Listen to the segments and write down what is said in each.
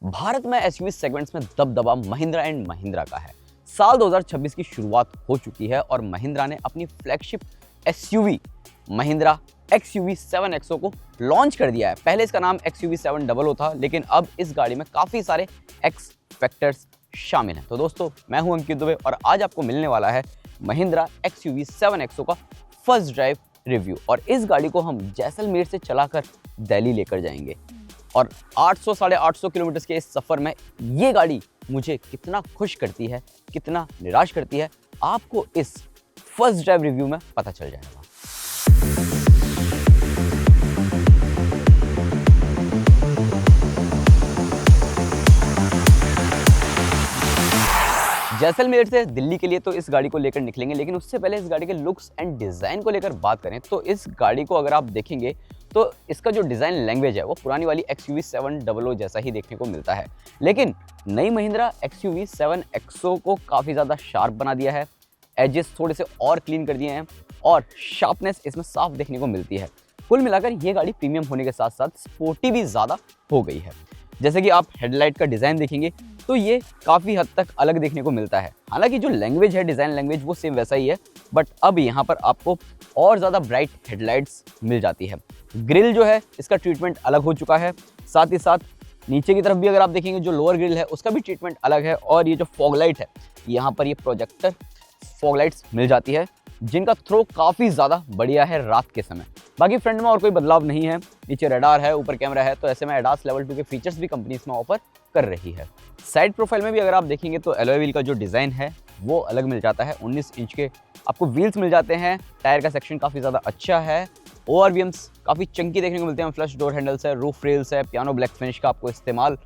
भारत में SUV segments में दबदबा महिंद्रा एंड महिंद्रा का है। साल 2026 की शुरुआत हो चुकी है और महिंद्रा ने अपनी flagship SUV Mahindra XUV 7XO को लॉन्च कर दिया है। पहले इसका नाम XUV 700 था, लेकिन अब इस गाड़ी में काफ़ी सारे एक्स फैक्टर्स शामिल हैं। तो दोस्तों, मैं हूं अंकित दुबे और आज आपको मिलने वाला है महिंद्रा XUV 7XO का फर्स्ट ड्राइव रिव्यू। और इस गाड़ी को हम जैसलमेर से चलाकर दिल्ली लेकर जाएंगे और 800 साढ़े 800 किलोमीटर के इस सफ़र में ये गाड़ी मुझे कितना खुश करती है, कितना निराश करती है, आपको इस फर्स्ट ड्राइव रिव्यू में पता चल जाएगा। जैसलमेर से दिल्ली के लिए तो इस गाड़ी को लेकर निकलेंगे, लेकिन उससे पहले इस गाड़ी के लुक्स एंड डिज़ाइन को लेकर बात करें तो इस गाड़ी को अगर आप देखेंगे तो इसका जो डिज़ाइन लैंग्वेज है वो पुरानी वाली XUV 700 जैसा ही देखने को मिलता है, लेकिन नई महिंद्रा XUV 7XO को काफ़ी ज़्यादा शार्प बना दिया है। एजेस थोड़े से और क्लीन कर दिए हैं और शार्पनेस इसमें साफ देखने को मिलती है। कुल मिलाकर ये गाड़ी प्रीमियम होने के साथ साथ स्पोर्टी भी ज़्यादा हो गई है। जैसे कि आप हेडलाइट का डिज़ाइन देखेंगे तो ये काफ़ी हद तक अलग देखने को मिलता है। हालांकि जो लैंग्वेज है, डिज़ाइन लैंग्वेज, वो सेम वैसा ही है, बट अब यहाँ पर आपको और ज़्यादा ब्राइट हेडलाइट्स मिल जाती है। ग्रिल जो है इसका ट्रीटमेंट अलग हो चुका है, साथ ही साथ नीचे की तरफ भी अगर आप देखेंगे जो लोअर ग्रिल है उसका भी ट्रीटमेंट अलग है। और ये जो फॉग लाइट है, यहाँ पर ये प्रोजेक्टर फॉग लाइट्स मिल जाती है जिनका थ्रो काफ़ी ज़्यादा बढ़िया है रात के समय। बाकी फ्रंट में और कोई बदलाव नहीं है। नीचे रडार है, ऊपर कैमरा है, तो ऐसे में एडास लेवल 2 के फीचर्स भी कंपनी इसमें ऑफर कर रही है। साइड प्रोफाइल में भी अगर आप देखेंगे तो एलॉय व्हील का जो डिज़ाइन है वो अलग मिल जाता है। 19 इंच के आपको व्हील्स मिल जाते हैं। टायर का सेक्शन काफ़ी ज़्यादा अच्छा है। ORVMs काफ़ी चंकी देखने को मिलते हैं। फ्लश डोर हैंडल्स है, रूफ रेल्स है, पियानो ब्लैक फिनिश का आपको इस्तेमाल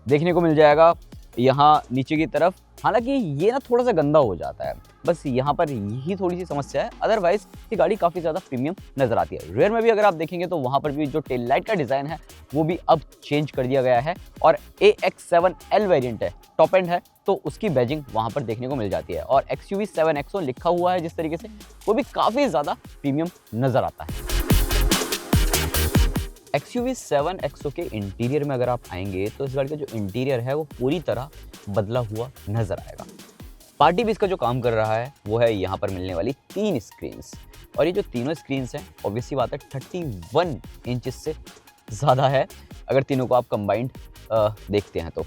देखने को मिल जाएगा यहाँ नीचे की तरफ। हालांकि ये ना थोड़ा सा गंदा हो जाता है, बस यहाँ पर यही थोड़ी सी समस्या है। अदरवाइज ये गाड़ी काफ़ी ज़्यादा प्रीमियम नज़र आती है। रेयर में भी अगर आप देखेंगे तो वहाँ पर भी जो टेल लाइट का डिज़ाइन है वो भी अब चेंज कर दिया गया है और AX7L वेरिएंट है, टॉप एंड है, तो उसकी बैजिंग वहाँ पर देखने को मिल जाती है। और XUV 7XO लिखा हुआ है जिस तरीके से, वो भी काफ़ी ज़्यादा प्रीमियम नज़र आता है। XUV 7XO के इंटीरियर में अगर आप आएंगे तो इस गाड़ी का जो इंटीरियर है वो पूरी तरह बदला हुआ नज़र आएगा। पार्टी भी इसका जो काम कर रहा है वो है यहाँ पर मिलने वाली 3 स्क्रीन्स, और ये जो तीनों स्क्रीन्स हैं ऑब्वियसली बात है 31 इंचेस से ज़्यादा है अगर तीनों को आप कंबाइंड देखते हैं तो।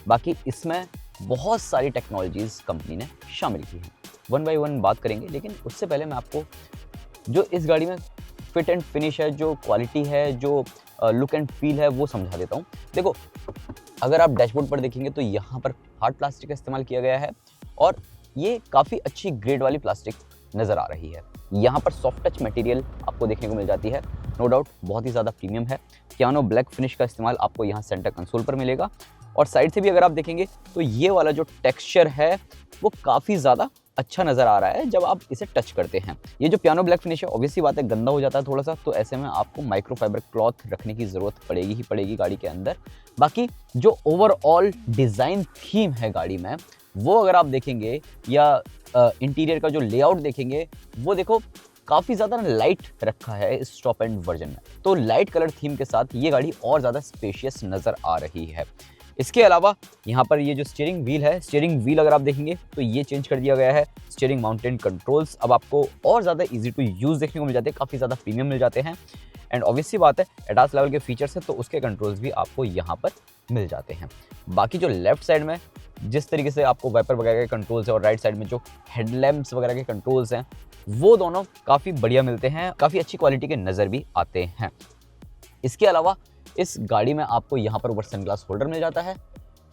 बाकी इसमें बहुत सारी टेक्नोलॉजीज़ कंपनी ने शामिल की हैं। वन बाई वन बात करेंगे, लेकिन उससे पहले मैं आपको जो इस गाड़ी में फिट एंड फिनिश है, जो क्वालिटी है, जो लुक एंड फील है, वो समझा देता हूँ। देखो, अगर आप डैशबोर्ड पर देखेंगे तो यहाँ पर हार्ड प्लास्टिक का इस्तेमाल किया गया है और ये काफ़ी अच्छी ग्रेड वाली प्लास्टिक नज़र आ रही है। यहाँ पर सॉफ्ट टच मटेरियल आपको देखने को मिल जाती है, नो डाउट बहुत ही ज़्यादा प्रीमियम है। पियानो ब्लैक फिनिश का इस्तेमाल आपको यहाँ सेंटर कंसोल पर मिलेगा। और साइड से भी अगर आप देखेंगे तो ये वाला जो टेक्सचर है वो काफ़ी ज़्यादा अच्छा नज़र आ रहा है जब आप इसे टच करते हैं। ये जो पियानो ब्लैक फिनिश है ऑब्वियसली बात है गंदा हो जाता है थोड़ा सा, तो ऐसे में आपको माइक्रोफाइबर क्लॉथ रखने की ज़रूरत पड़ेगी ही पड़ेगी गाड़ी के अंदर। बाकी जो ओवरऑल डिज़ाइन थीम है गाड़ी में, वो अगर आप देखेंगे या इंटीरियर का जो लेआउट देखेंगे, वो देखो काफ़ी ज़्यादा लाइट रखा है इस टॉप एंड वर्जन में। तो लाइट कलर थीम के साथ ये गाड़ी और ज़्यादा स्पेशियस नज़र आ रही है। इसके अलावा यहाँ पर ये जो स्टीयरिंग व्हील है, स्टीयरिंग व्हील अगर आप देखेंगे तो ये चेंज कर दिया गया है। स्टीयरिंग माउंटेन कंट्रोल्स अब आपको और ज़्यादा इजी टू यूज़ देखने को मिल जाते हैं, काफ़ी ज़्यादा प्रीमियम मिल जाते हैं। एंड ऑब्वियसली बात है एडास लेवल के फीचर्स है तो उसके कंट्रोल्स भी आपको यहाँ पर मिल जाते हैं। बाकी जो लेफ्ट साइड में जिस तरीके से आपको वाइपर वगैरह के कंट्रोल्स है और राइट साइड में जो हेडलैम्प्स वगैरह के कंट्रोल्स हैं, वो दोनों काफ़ी बढ़िया मिलते हैं, काफ़ी अच्छी क्वालिटी के नज़र भी आते हैं। इसके अलावा इस गाड़ी में आपको यहाँ पर ऊपर सनग्लास होल्डर मिल जाता है,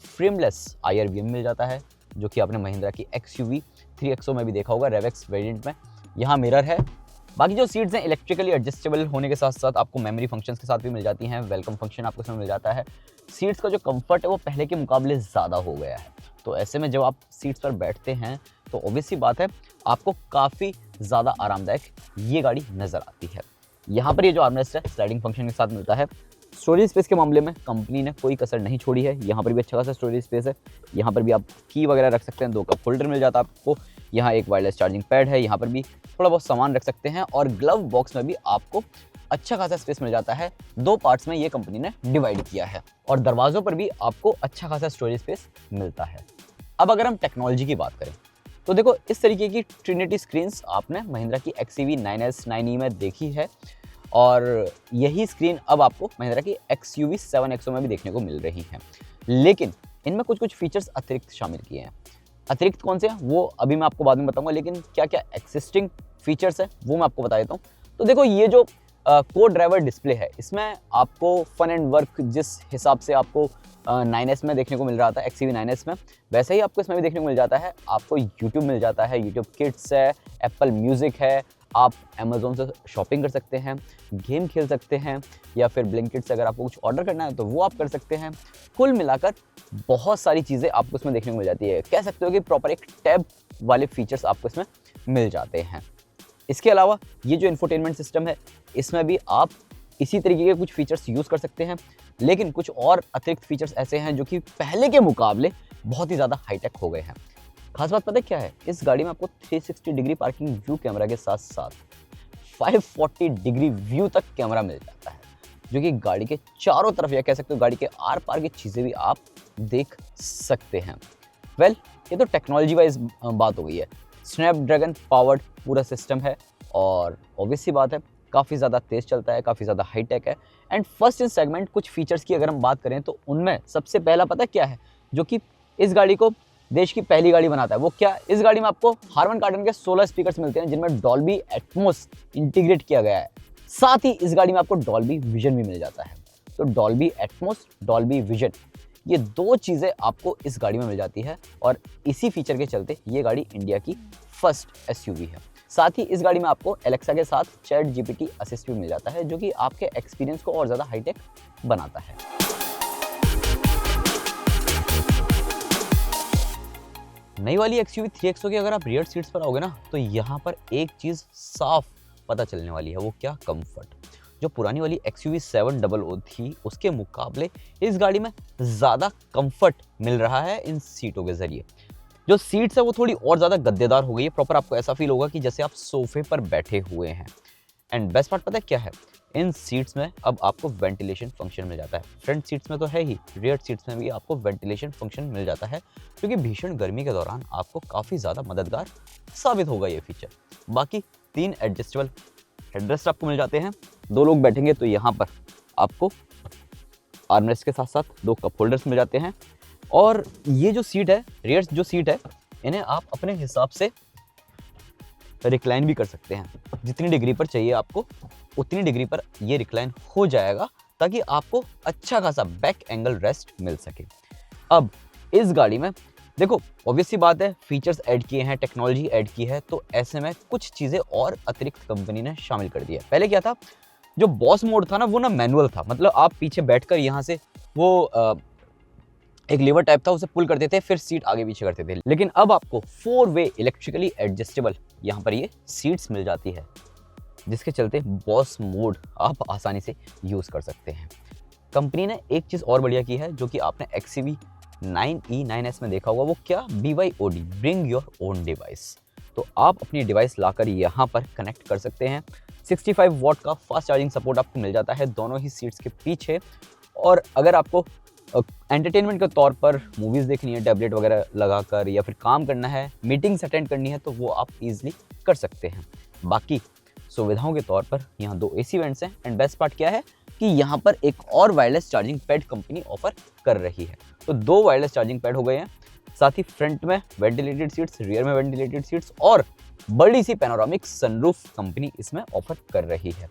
फ्रेमलेस IRVM मिल जाता है, जो कि आपने महिंद्रा की XUV 3XO में भी देखा होगा, रेवेक्स वेरिएंट में। यहाँ मिरर है। बाकी जो सीट्स हैं इलेक्ट्रिकली एडजस्टेबल होने के साथ साथ आपको मेमोरी फंक्शंस के साथ भी मिल जाती हैं। वेलकम फंक्शन आपको इसमें मिल जाता है। सीट्स का जो कंफर्ट है वो पहले के मुकाबले ज़्यादा हो गया है, तो ऐसे में जब आप सीट्स पर बैठते हैं तो ऑब्वियसली बात है आपको काफ़ी ज़्यादा आरामदायक ये गाड़ी नज़र आती है। यहाँ पर ये जो आर्मरेस्ट है स्लाइडिंग फंक्शन के साथ मिलता है। स्टोरेज स्पेस के मामले में कंपनी ने कोई कसर नहीं छोड़ी है। यहाँ पर भी अच्छा खासा स्टोरेज स्पेस है। यहाँ पर भी आप की वगैरह रख सकते हैं, 2 कप होल्डर मिल जाता है आपको। यहाँ एक वायरलेस चार्जिंग पैड है, यहाँ पर भी थोड़ा बहुत सामान रख सकते हैं। और ग्लव बॉक्स में भी आपको अच्छा खासा स्पेस मिल जाता है। 2 पार्ट्स में ये कंपनी ने डिवाइड किया है और दरवाजों पर भी आपको अच्छा खासा स्टोरेज स्पेस मिलता है। अब अगर हम टेक्नोलॉजी की बात करें तो देखो इस तरीके की ट्रिनिटी स्क्रीन्स आपने महिंद्रा की XUV 9S 9E में देखी है और यही स्क्रीन अब आपको महिंद्रा की XUV 7XO में भी देखने को मिल रही है। लेकिन इनमें कुछ कुछ फीचर्स अतिरिक्त शामिल किए हैं। अतिरिक्त कौन से हैं वो अभी मैं आपको बाद में बताऊंगा, लेकिन क्या क्या एक्सिस्टिंग फीचर्स है वो मैं आपको बता देता हूँ। तो देखो ये जो को ड्राइवर डिस्प्ले है इसमें आपको फन एंड वर्क जिस हिसाब से आपको 9S में देखने को मिल रहा था XUV 9S में, वैसे ही आपको इसमें भी देखने को मिल जाता है। आपको YouTube मिल जाता है, YouTube किड्स है, एप्पल म्यूजिक है, आप Amazon से शॉपिंग कर सकते हैं, गेम खेल सकते हैं या फिर ब्लिंकिट से अगर आपको कुछ ऑर्डर करना है तो वो आप कर सकते हैं। कुल मिलाकर बहुत सारी चीज़ें आपको इसमें देखने को मिल जाती है। कह सकते हो कि प्रॉपर एक टैब वाले फीचर्स आपको इसमें मिल जाते हैं। इसके अलावा ये जो इंफोटेनमेंट सिस्टम है इसमें भी आप इसी तरीके के कुछ फीचर्स यूज़ कर सकते हैं, लेकिन कुछ और अतिरिक्त फीचर्स ऐसे हैं जो कि पहले के मुकाबले बहुत ही ज़्यादा हाईटेक हो गए हैं। खास बात पता है क्या है, इस गाड़ी में आपको 360 डिग्री पार्किंग व्यू कैमरा के साथ साथ 540 डिग्री व्यू तक कैमरा मिल जाता है, जो कि गाड़ी के चारों तरफ या कह सकते हो गाड़ी के आर पार की चीज़ें भी आप देख सकते हैं। वेल, ये तो टेक्नोलॉजी वाइज बात हो गई है। स्नैपड्रैगन पावर्ड पूरा सिस्टम है और ऑब्वियस सी बात है काफ़ी ज़्यादा तेज़ चलता है, काफ़ी ज़्यादा हाईटेक है। एंड फर्स्ट इन सेगमेंट कुछ फीचर्स की अगर हम बात करें तो उनमें सबसे पहला पता क्या है जो कि इस गाड़ी को देश की पहली गाड़ी बनाता है, वो क्या, इस गाड़ी में आपको हार्मन कार्डन के 16 स्पीकर्स मिलते हैं जिनमें डॉल्बी एटमॉस इंटीग्रेट किया गया है। साथ ही इस गाड़ी में आपको डॉल्बी विजन भी मिल जाता है। तो डॉल्बी एटमॉस, डॉल्बी विजन, ये 2 चीज़ें आपको इस गाड़ी में मिल जाती है और इसी फीचर के चलते ये गाड़ी इंडिया की फर्स्ट SUV है। साथ ही इस गाड़ी में आपको एलेक्सा के साथ चैट GPT असिस्ट भी मिल जाता है, जो कि आपके एक्सपीरियंस को और ज़्यादा हाईटेक बनाता है। नई वाली XUV 3XO की अगर आप रियर सीट्स पर आओगे ना तो यहाँ पर एक चीज़ साफ पता चलने वाली है, वो क्या, कंफर्ट। जो पुरानी वाली XUV 700 थी उसके मुकाबले इस गाड़ी में ज़्यादा कंफर्ट मिल रहा है इन सीटों के ज़रिए। जो सीट्स है वो थोड़ी और ज़्यादा गद्देदार हो गई है, प्रॉपर आपको ऐसा फील होगा कि जैसे आप सोफे पर बैठे हुए हैं। एंड बेस्ट पार्ट पता है क्या है, इन सीट्स में अब आपको वेंटिलेशन फंक्शन मिल जाता है। फ्रंट सीट्स में तो है ही, रियर सीट्स में भी आपको वेंटिलेशन फंक्शन मिल जाता है, क्योंकि भीषण गर्मी के दौरान आपको काफ़ी ज़्यादा मददगार साबित होगा ये फीचर। बाकी 3 एडजस्टेबल हेडरेस्ट आपको मिल जाते हैं। 2 लोग बैठेंगे तो यहाँ पर आपको आर्मरेस्ट के साथ साथ 2 कप होल्डर्स मिल जाते हैं। और ये जो सीट है, रियर जो सीट है, इन्हें आप अपने हिसाब से रिक्लाइन भी कर सकते हैं। जितनी डिग्री पर चाहिए आपको उतनी डिग्री पर ये रिक्लाइन हो जाएगा, ताकि आपको अच्छा खासा बैक एंगल रेस्ट मिल सके। अब इस गाड़ी में देखो ऑब्वियस सी बात है, फीचर्स ऐड किए हैं, टेक्नोलॉजी ऐड की है, तो ऐसे में कुछ चीज़ें और अतिरिक्त कंपनी ने शामिल कर दिया है। पहले क्या था, जो बॉस मोड था ना वो ना मैनुअल था, मतलब आप पीछे बैठकर यहाँ से वो एक लीवर टाइप था, उसे पुल करते थे, फिर सीट आगे पीछे करते थे। लेकिन अब आपको 4 वे इलेक्ट्रिकली एडजस्टेबल यहाँ पर ये सीट्स मिल जाती है, जिसके चलते बॉस मोड आप आसानी से यूज़ कर सकते हैं। कंपनी ने एक चीज़ और बढ़िया की है, जो कि आपने XUV 9E 9S में देखा होगा, वो क्या, BYOD, bring your own device. तो आप अपनी डिवाइस लाकर यहाँ पर कनेक्ट कर सकते हैं। 65 वॉट का फास्ट चार्जिंग सपोर्ट आपको मिल जाता है दोनों ही सीट्स के पीछे। और अगर आपको एंटरटेनमेंट के तौर पर मूवीज़ देखनी है टैबलेट वगैरह लगाकर, या फिर काम करना है, मीटिंग्स अटेंड करनी है, तो वो आप इजीली कर सकते हैं। बाकी सुविधाओं के तौर पर यहाँ 2 AC वेंट्स हैं। एंड बेस्ट पार्ट क्या है कि यहाँ पर एक और wireless charging pad company offer कर रही है। तो 2 वायरलेस चार्जिंग पैड हो गए हैं। साथ ही फ्रंट में वेंटिलेटेड सीट्स, रियर में वेंटिलेटेड सीट्स और बड़ी सी पैनोरामिक सनरूफ कंपनी इसमें ऑफर कर रही है।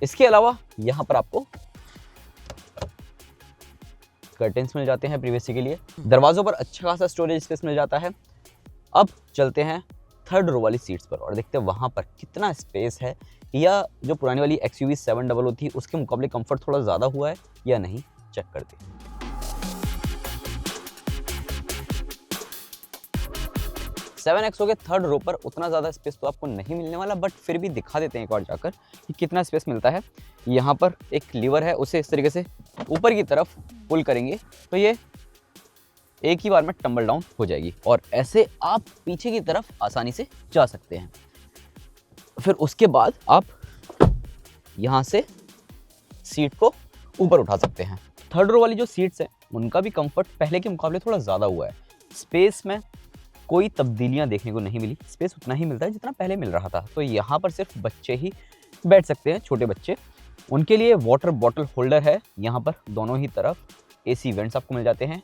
इसके अलावा यहाँ पर आपको कर्टेन्स मिल जाते हैं प्रीवियसी के लिए। दरवाजों पर अच्छा खासा स्टोरेज स्पेस मिल जाता है। अब चलते हैं 3rd रो वाली सीट्स पर और देखते हैं वहाँ पर कितना स्पेस है, या जो पुरानी वाली XUV 700 थी उसके मुकाबले कंफर्ट थोड़ा ज़्यादा हुआ है या नहीं, चेक करते हैं। सेवन एक्सो के 3rd रो पर उतना ज़्यादा स्पेस तो आपको नहीं मिलने वाला, बट फिर भी दिखा देते हैं एक बार जाकर कि कितना स्पेस मिलता है। यहाँ पर एक लीवर है, उसे इस तरीके से ऊपर की तरफ पुल करेंगे तो ये एक ही बार में टम्बल डाउन हो जाएगी और ऐसे आप पीछे की तरफ आसानी से जा सकते हैं। फिर उसके बाद आप यहाँ से सीट को ऊपर उठा सकते हैं। थर्ड रो वाली जो सीट्स हैं उनका भी कंफर्ट पहले के मुकाबले थोड़ा ज़्यादा हुआ है। स्पेस में कोई तब्दीलियां देखने को नहीं मिली, स्पेस उतना ही मिलता है जितना पहले मिल रहा था। तो यहाँ पर सिर्फ बच्चे ही बैठ सकते हैं, छोटे बच्चे। उनके लिए वाटर बॉटल होल्डर है यहाँ पर दोनों ही तरफ। AC वेंट्स आपको मिल जाते हैं,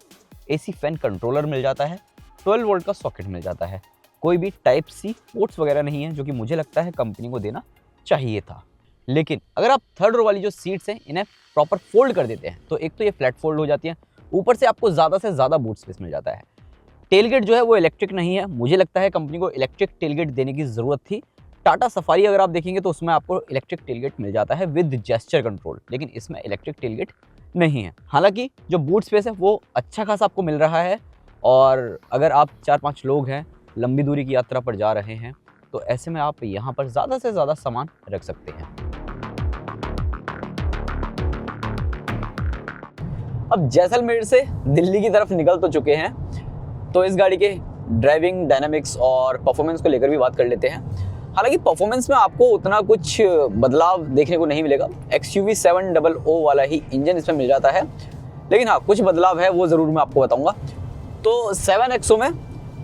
AC फैन कंट्रोलर मिल जाता है, 12 वोल्ट का सॉकेट मिल जाता है। कोई भी टाइप C पोर्ट्स वगैरह नहीं है, जो कि मुझे लगता है कंपनी को देना चाहिए था। लेकिन अगर आप थर्ड रो वाली जो सीट्स हैं इन्हें प्रॉपर फोल्ड कर देते हैं तो एक तो ये फ्लैट फोल्ड हो जाती हैं, ऊपर से आपको ज़्यादा से ज़्यादा बूट स्पेस मिल जाता है। टेलगेट जो है वो इलेक्ट्रिक नहीं है, मुझे लगता है कंपनी को इलेक्ट्रिक टेलगेट देने की ज़रूरत थी। टाटा सफारी अगर आप देखेंगे तो उसमें आपको इलेक्ट्रिक टेलगेट मिल जाता है विद जेस्चर कंट्रोल, लेकिन इसमें इलेक्ट्रिक टेलगेट नहीं है। हालांकि जो बूट स्पेस है वो अच्छा खासा आपको मिल रहा है, और अगर आप 4-5 लोग हैं, लंबी दूरी की यात्रा पर जा रहे हैं, तो ऐसे में आप यहाँ पर ज़्यादा से ज़्यादा सामान रख सकते हैं। अब जैसलमेर से दिल्ली की तरफ निकल तो चुके हैं, तो इस गाड़ी के ड्राइविंग डायनामिक्स और परफॉर्मेंस को लेकर भी बात कर लेते हैं। हालांकि परफॉर्मेंस में आपको उतना कुछ बदलाव देखने को नहीं मिलेगा, XUV 700 वाला ही इंजन इसमें मिल जाता है। लेकिन हाँ, कुछ बदलाव है वो ज़रूर मैं आपको बताऊंगा। तो 7XO में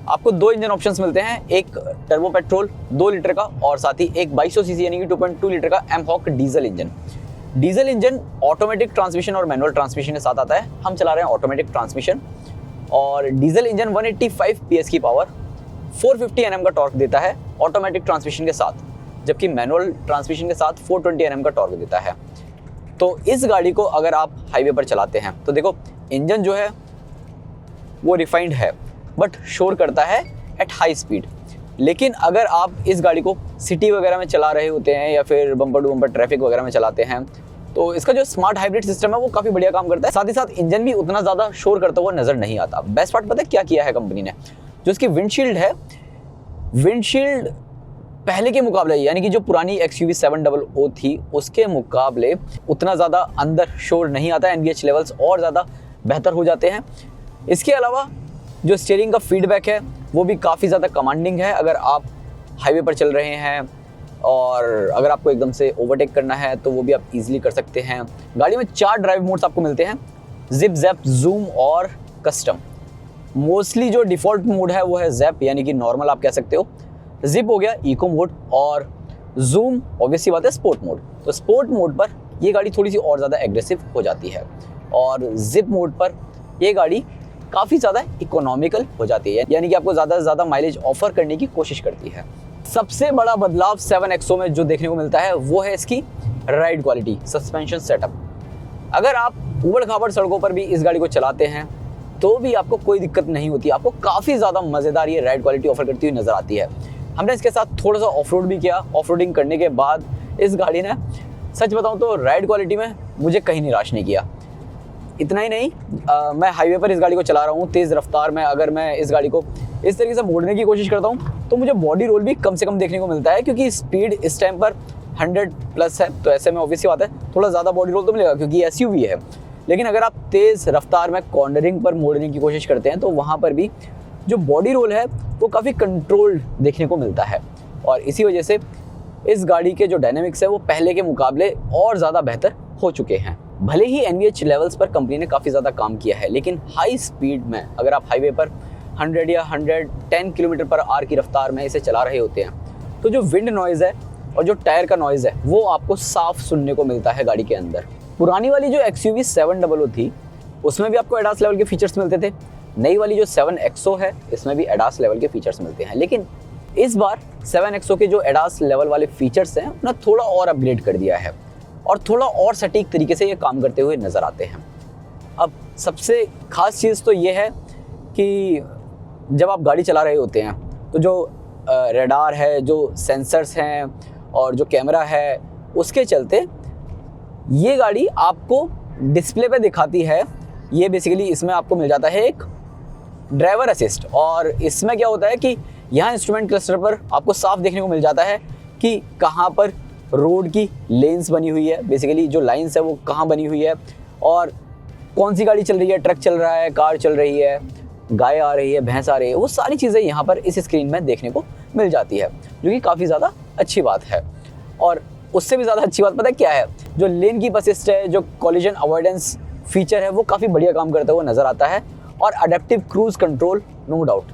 आपको 2 इंजन ऑप्शंस मिलते हैं, एक टर्बो पेट्रोल 2 लीटर का और साथ ही एक 2200 सीसी यानी कि 2.2 लीटर का mHawk diesel engine. Diesel engine automatic transmission और मैनुअल ट्रांसमिशन के साथ आता है। हम चला रहे हैं ऑटोमेटिक ट्रांसमिशन, और डीजल इंजन 185 PS की पावर, 450 Nm का टॉर्क देता है ऑटोमेटिक ट्रांसमिशन के साथ, जबकि मैनुअल ट्रांसमिशन के साथ 420 Nm का टॉर्क देता है। तो इस गाड़ी को अगर आप हाईवे पर चलाते हैं तो देखो, इंजन जो है वो रिफाइंड है बट शोर करता है एट हाई स्पीड। लेकिन अगर आप इस गाड़ी को सिटी वगैरह में चला रहे होते हैं या फिर बम्पर टू बम्पर ट्रैफिक वगैरह में चलाते हैं, तो इसका जो स्मार्ट हाइब्रिड सिस्टम है वो काफ़ी बढ़िया काम करता है। साथ ही साथ इंजन भी उतना ज़्यादा शोर करता हुआ नज़र नहीं आता। बेस्ट पार्ट पता है क्या किया है कंपनी ने? जो इसकी विंडशील्ड है, विंडशील्ड पहले के मुकाबले यानी कि जो पुरानी XUV 700 थी उसके मुकाबले उतना ज़्यादा अंदर शोर नहीं आता है, NVH लेवल्स और ज़्यादा बेहतर हो जाते हैं। इसके अलावा जो स्टीयरिंग का फीडबैक है वो भी काफ़ी ज़्यादा कमांडिंग है। अगर आप हाईवे पर चल रहे हैं और अगर आपको एकदम से ओवरटेक करना है तो वो भी आप इजीली कर सकते हैं। गाड़ी में 4 ड्राइव मोड्स आपको मिलते हैं, जिप, जैप, जूम और कस्टम। मोस्टली जो डिफ़ॉल्ट मोड है वो है जैप यानी कि नॉर्मल आप कह सकते हो। जिप हो गया इको मोड, और जूम ऑब्वियसली बात है स्पोर्ट मोड। तो स्पोर्ट मोड पर ये गाड़ी थोड़ी सी और ज़्यादा एग्रेसिव हो जाती है, और जिप मोड पर ये गाड़ी काफ़ी ज़्यादा इकोनॉमिकल हो जाती है, यानी कि आपको ज़्यादा से ज़्यादा माइलेज ऑफर करने की कोशिश करती है। सबसे बड़ा बदलाव 7XO में जो देखने को मिलता है वो है इसकी राइड क्वालिटी, सस्पेंशन सेटअप। अगर आप उबड़-खाबड़ सड़कों पर भी इस गाड़ी को चलाते हैं तो भी आपको कोई दिक्कत नहीं होती, आपको काफ़ी ज़्यादा मज़ेदार ये राइड क्वालिटी ऑफर करती हुई नज़र आती है। हमने इसके साथ थोड़ा सा ऑफ रोड भी किया। ऑफ रोडिंग करने के बाद इस गाड़ी ने, सच बताऊँ तो राइड क्वालिटी में मुझे कहीं निराश नहीं किया। इतना ही नहीं, मैं हाईवे पर इस गाड़ी को चला रहा हूँ तेज़ रफ्तार में। अगर मैं इस गाड़ी को इस तरीके से मोड़ने की कोशिश करता हूँ तो मुझे बॉडी रोल भी कम से कम देखने को मिलता है, क्योंकि स्पीड इस टाइम पर 100+ है। तो ऐसे में ऑब्वियसली बात है थोड़ा ज़्यादा बॉडी रोल तो मिलेगा क्योंकि SUV है। लेकिन अगर आप तेज़ रफ्तार में कॉर्नरिंग पर मोड़ने की कोशिश करते हैं तो वहाँ पर भी जो बॉडी रोल है वो काफ़ी कंट्रोल्ड देखने को मिलता है, और इसी वजह से इस गाड़ी के जो डायनेमिक्स है वो पहले के मुकाबले और ज़्यादा बेहतर हो चुके हैं। भले ही NVH लेवल्स पर कंपनी ने काफ़ी ज़्यादा काम किया है, लेकिन हाई स्पीड में अगर आप हाईवे पर 100 या 110 km/h की रफ्तार में इसे चला रहे होते हैं तो जो विंड नॉइज़ है और जो टायर का नॉइज़ है वो आपको साफ सुनने को मिलता है गाड़ी के अंदर। पुरानी वाली जो XUV 700 थी उसमें भी आपको एडास लेवल के फीचर्स मिलते थे। नई वाली जो 7XO है इसमें भी एडास लेवल के फीचर्स मिलते हैं, लेकिन इस बार 7XO के जो एडास लेवल वाले फीचर्स हैं उन्हें थोड़ा और अपग्रेड कर दिया है और थोड़ा और सटीक तरीके से ये काम करते हुए नज़र आते हैं। अब सबसे ख़ास चीज़ तो ये है कि जब आप गाड़ी चला रहे होते हैं तो जो रेडार है, जो सेंसर्स हैं और जो कैमरा है, उसके चलते ये गाड़ी आपको डिस्प्ले पे दिखाती है। ये बेसिकली इसमें आपको मिल जाता है एक ड्राइवर असिस्ट, और इसमें क्या होता है कि यहाँ इंस्ट्रूमेंट क्लस्टर पर आपको साफ देखने को मिल जाता है कि कहाँ पर रोड की लेन्स बनी हुई है, बेसिकली जो लाइन्स है वो कहाँ बनी हुई है, और कौन सी गाड़ी चल रही है, ट्रक चल रहा है, कार चल रही है, गाय आ रही है, भैंस आ रही है, वो सारी चीज़ें यहाँ पर इस स्क्रीन में देखने को मिल जाती है, जो कि काफ़ी ज़्यादा अच्छी बात है। और उससे भी ज़्यादा अच्छी बात पता है क्या है, जो लेन कीप असिस्ट है, जो कॉलिजन अवॉइडेंस फीचर है, वो काफ़ी बढ़िया काम करता हुआ नज़र आता है। और adaptive cruise control no doubt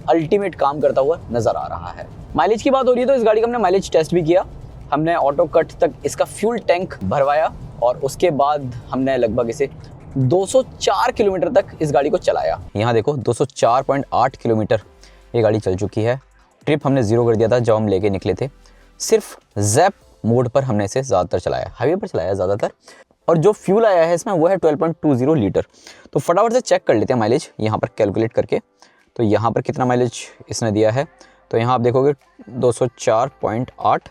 ultimate काम करता हुआ नज़र आ रहा है। माइलेज की बात हो रही है तो इस गाड़ी का हमने माइलेज टेस्ट भी किया। हमने ऑटो कट तक इसका फ्यूल टैंक भरवाया और उसके बाद हमने लगभग इसे 204 किलोमीटर तक इस गाड़ी को चलाया। यहाँ देखो 204.8 किलोमीटर ये गाड़ी चल चुकी है। ट्रिप हमने 0 कर दिया था जब हम लेके निकले थे। सिर्फ जैप मोड पर हमने इसे ज़्यादातर चलाया, हाईवे पर चलाया ज़्यादातर। और जो फ्यूल आया है इसमें वो है 12.20 लीटर। तो फटाफट से चेक कर लेते हैं माइलेज यहाँ पर कैलकुलेट करके। तो यहाँ पर कितना माइलेज इसने दिया है, तो यहाँ आप देखोगे 204.8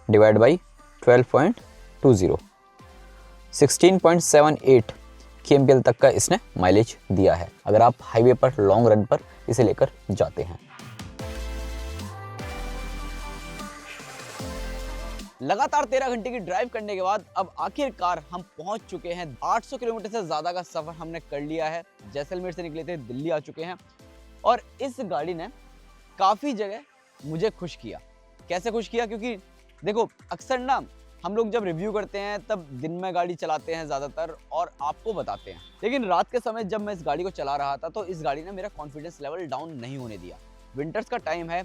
डिवाइड बाई 12.20 16.78 kmpl तक का इसने माइलेज दिया है, अगर आप हाईवे पर लॉन्ग रन पर इसे लेकर जाते हैं। लगातार 13 घंटे की ड्राइव करने के बाद अब आखिरकार हम पहुंच चुके हैं। 800 किलोमीटर से ज़्यादा का सफ़र हमने कर लिया है। जैसलमेर से निकले थे, दिल्ली आ चुके हैं और इस गाड़ी ने काफ़ी जगह मुझे खुश किया। कैसे खुश किया? क्योंकि देखो अक्सर ना हम लोग जब रिव्यू करते हैं तब दिन में गाड़ी चलाते हैं ज़्यादातर और आपको बताते हैं, लेकिन रात के समय जब मैं इस गाड़ी को चला रहा था तो इस गाड़ी ने मेरा कॉन्फिडेंस लेवल डाउन नहीं होने दिया। विंटर्स का टाइम है,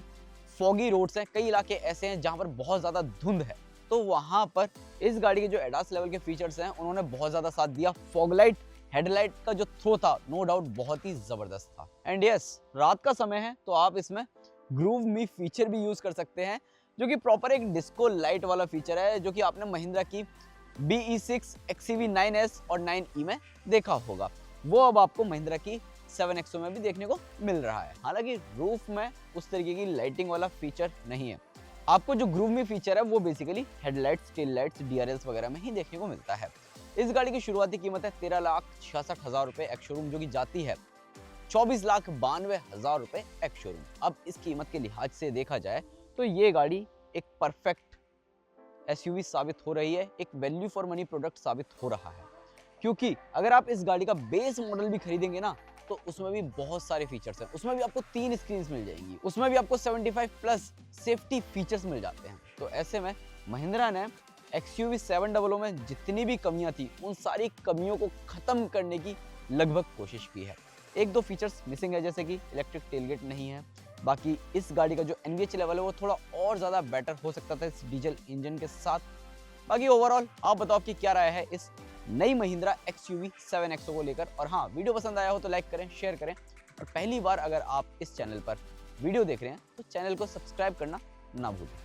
फॉगी रोड्स हैं, कई इलाके ऐसे हैं जहाँ पर बहुत ज़्यादा धुंध है, तो वहाँ पर इस गाड़ी के जो एडास लेवल के फीचर्स हैं उन्होंने बहुत ज़्यादा साथ दिया। फॉगलाइट हेडलाइट का जो थ्रो था नो डाउट बहुत ही ज़बरदस्त था। एंड यस, रात का समय है तो आप इसमें ग्रूव मी फीचर भी यूज़ कर सकते हैं, जो कि प्रॉपर एक डिस्को लाइट वाला फीचर है, जो कि आपने महिंद्रा की BE6, XCV 9S और 9E में देखा होगा। वो अब आपको महिंद्रा की 7XO में भी देखने को मिल रहा है। हालांकि रूफ में उस तरीके की लाइटिंग वाला फीचर नहीं है। आपको जो ग्रूव मी फीचर है वो basically headlights, tail lights, DRLs वगैरह में ही देखने को मिलता है। इस गाड़ी की शुरुआती कीमत है 13,66,000 रुपये एक्स शोरूम, जो कि जाती है 24,92,000 रुपये एक्स शोरूम। अब इस कीमत के लिहाज से देखा जाए तो ये गाड़ी एक परफेक्ट SUV साबित हो रही है, एक वैल्यू फॉर मनी प्रोडक्ट साबित हो रहा है। क्योंकि अगर आप इस गाड़ी का बेस मॉडल भी खरीदेंगे ना तो उसमें भी बहुत सारे फीचर्स हैं। उसमें भी आपको 3 स्क्रीन्स मिल जाएंगी, उसमें भी आपको 75 प्लस सेफ्टी फीचर्स मिल जाते हैं। तो ऐसे में महिंद्रा ने XUV 700 में जितनी भी कमियां थी उन सारी कमियों को खत्म करने की लगभग कोशिश की है। 1-2 फीचर्स मिसिंग है, जैसे कि इलेक्ट्रिक टेलगेट नहीं है। बाकी इस गाड़ी का जो NVH लेवल है वो थोड़ा और ज़्यादा बेटर हो सकता था इस डीजल इंजन के साथ। बाकी ओवरऑल आप बताओ आपकी क्या राय है इस नई महिंद्रा XUV 7XO को लेकर। और हाँ, वीडियो पसंद आया हो तो लाइक करें, शेयर करें, और पहली बार अगर आप इस चैनल पर वीडियो देख रहे हैं तो चैनल को सब्सक्राइब करना ना भूलें।